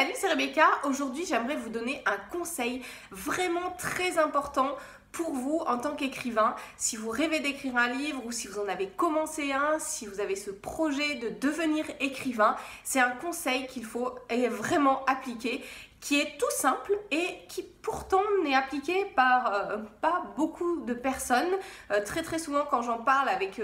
Salut, c'est Rebecca. Aujourd'hui, j'aimerais vous donner un conseil vraiment très important pour vous en tant qu'écrivain. Si vous rêvez d'écrire un livre ou si vous en avez commencé un, si vous avez ce projet de devenir écrivain, c'est un conseil qu'il faut vraiment appliquer, qui est tout simple et qui pourtant n'est appliqué par pas beaucoup de personnes. Très souvent quand j'en parle avec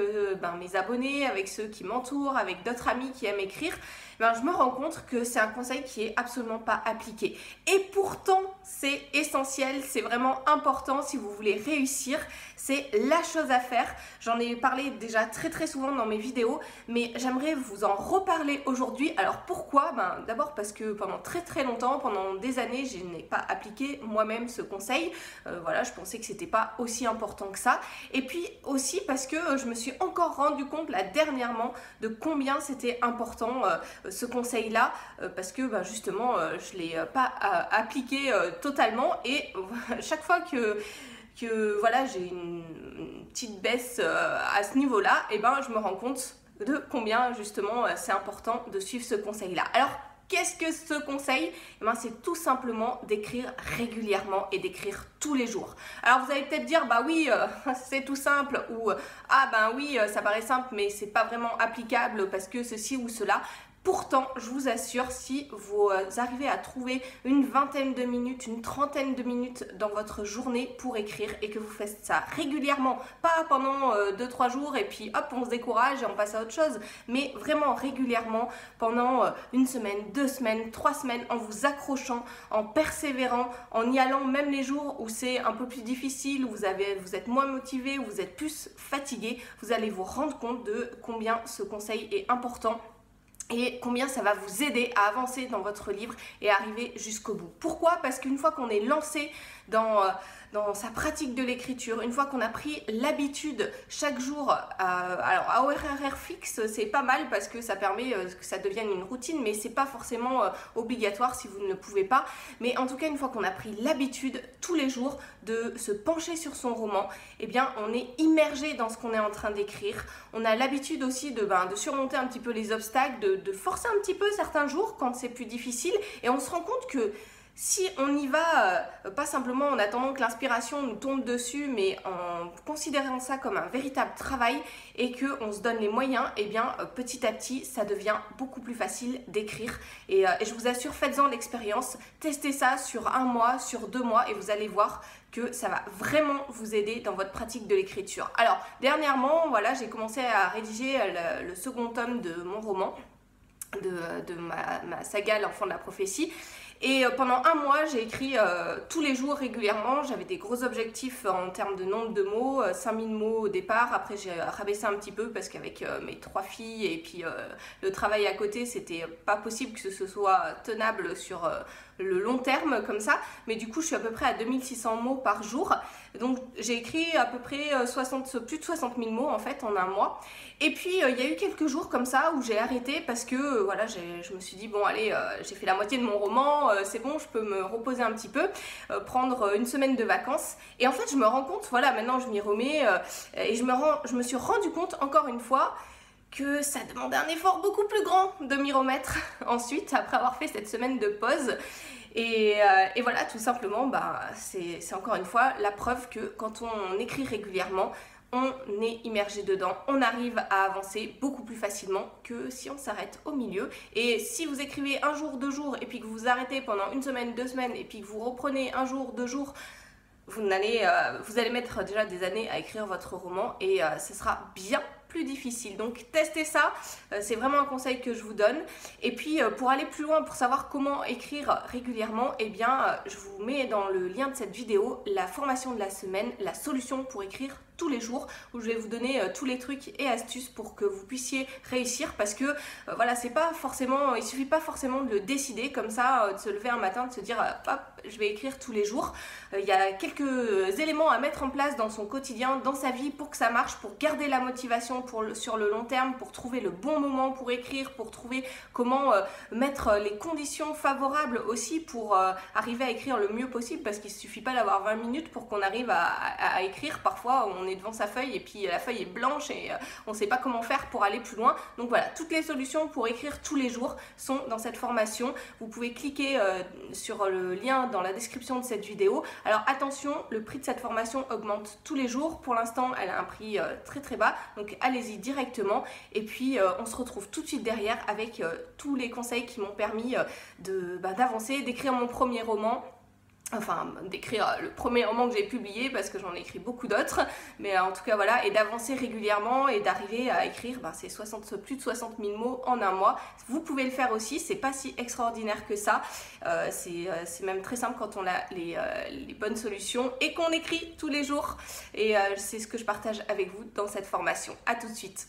mes abonnés, avec ceux qui m'entourent, avec d'autres amis qui aiment écrire, je me rends compte que c'est un conseil qui est absolument pas appliqué. Et pourtant, c'est essentiel, c'est vraiment important si vous voulez réussir. C'est la chose à faire. J'en ai parlé déjà très souvent dans mes vidéos, mais j'aimerais vous en reparler aujourd'hui. Alors pourquoi ? D'abord parce que pendant très longtemps, pendant des années, je n'ai pas appliqué moi-même ce conseil. Je pensais que c'était pas aussi important que ça. Et puis aussi parce que je me suis encore rendu compte là dernièrement de combien c'était important ce conseil-là, parce que justement, je l'ai pas appliqué totalement et chaque fois que j'ai une petite baisse à ce niveau-là, je me rends compte de combien justement c'est important de suivre ce conseil-là. Alors, qu'est-ce que ce conseil ? C'est tout simplement d'écrire régulièrement et d'écrire tous les jours. Alors vous allez peut-être dire, oui, c'est tout simple, ou oui, ça paraît simple, mais c'est pas vraiment applicable parce que ceci ou cela. Pourtant, je vous assure, si vous arrivez à trouver une vingtaine de minutes, une trentaine de minutes dans votre journée pour écrire et que vous faites ça régulièrement, pas pendant 2-3 jours et puis hop, on se décourage et on passe à autre chose, mais vraiment régulièrement pendant une semaine, 2 semaines, 3 semaines, en vous accrochant, en persévérant, en y allant même les jours où c'est un peu plus difficile, où vous êtes moins motivé, où vous êtes plus fatigué, vous allez vous rendre compte de combien ce conseil est important et combien ça va vous aider à avancer dans votre livre et arriver jusqu'au bout. Pourquoi ? Parce qu'une fois qu'on est lancé dans sa pratique de l'écriture, une fois qu'on a pris l'habitude chaque jour, alors à horaire fixe, c'est pas mal parce que ça permet que ça devienne une routine, mais c'est pas forcément obligatoire si vous ne le pouvez pas. Mais en tout cas, une fois qu'on a pris l'habitude tous les jours de se pencher sur son roman, on est immergé dans ce qu'on est en train d'écrire. On a l'habitude aussi de surmonter un petit peu les obstacles, de forcer un petit peu certains jours quand c'est plus difficile, et on se rend compte que si on y va, pas simplement en attendant que l'inspiration nous tombe dessus, mais en considérant ça comme un véritable travail et qu'on se donne les moyens, petit à petit, ça devient beaucoup plus facile d'écrire. Et je vous assure, faites-en l'expérience, testez ça sur 1 mois, sur 2 mois, et vous allez voir que ça va vraiment vous aider dans votre pratique de l'écriture. Alors, dernièrement, j'ai commencé à rédiger le second tome de mon roman, de ma saga L'Enfant de la prophétie. Et pendant 1 mois, j'ai écrit tous les jours régulièrement. J'avais des gros objectifs en termes de nombre de mots, 5000 mots au départ. Après, j'ai rabaissé un petit peu parce qu'avec mes 3 filles et puis le travail à côté, c'était pas possible que ce soit tenable sur le long terme comme ça. Mais du coup, je suis à peu près à 2600 mots par jour. Donc, j'ai écrit à peu près plus de 60 000 mots en fait en 1 mois. Et puis, il y a eu quelques jours comme ça où j'ai arrêté parce que je me suis dit, bon allez, j'ai fait la moitié de mon roman, c'est bon, je peux me reposer un petit peu, prendre une semaine de vacances. Et en fait, je me rends compte, maintenant je m'y remets et je me suis rendu compte encore une fois que ça demandait un effort beaucoup plus grand de m'y remettre ensuite, après avoir fait cette semaine de pause. Et voilà, tout simplement, c'est encore une fois la preuve que quand on écrit régulièrement, on est immergé dedans, on arrive à avancer beaucoup plus facilement que si on s'arrête au milieu. Et si vous écrivez 1 jour, 2 jours, et puis que vous arrêtez pendant 1 semaine, 2 semaines, et puis que vous reprenez 1 jour, 2 jours, vous allez mettre déjà des années à écrire votre roman et ce sera bien plus difficile. Donc testez ça, c'est vraiment un conseil que je vous donne. Et puis pour aller plus loin, pour savoir comment écrire régulièrement, je vous mets dans le lien de cette vidéo la formation de la semaine, la solution pour écrire tous les jours, où je vais vous donner tous les trucs et astuces pour que vous puissiez réussir, parce que c'est pas forcément, il suffit pas forcément de le décider comme ça, de se lever un matin, de se dire hop, je vais écrire tous les jours. Il y a quelques éléments à mettre en place dans son quotidien, dans sa vie, pour que ça marche, pour garder la motivation sur le long terme, pour trouver le bon moment pour écrire, pour trouver comment mettre les conditions favorables aussi pour arriver à écrire le mieux possible, parce qu'il suffit pas d'avoir 20 minutes pour qu'on arrive à écrire. Parfois on on est devant sa feuille et puis la feuille est blanche et on ne sait pas comment faire pour aller plus loin. Donc voilà, toutes les solutions pour écrire tous les jours sont dans cette formation. Vous pouvez cliquer sur le lien dans la description de cette vidéo. Alors attention, le prix de cette formation augmente tous les jours. Pour l'instant, elle a un prix très très bas, donc allez-y directement. Et puis on se retrouve tout de suite derrière avec tous les conseils qui m'ont permis d'avancer, d'écrire mon premier roman. Enfin, d'écrire le premier roman que j'ai publié parce que j'en ai écrit beaucoup d'autres, mais en tout cas voilà, et d'avancer régulièrement et d'arriver à écrire c'est plus de 60 000 mots en un mois. Vous pouvez le faire aussi, c'est pas si extraordinaire que ça, c'est même très simple quand on a les bonnes solutions et qu'on écrit tous les jours, et c'est ce que je partage avec vous dans cette formation. À tout de suite.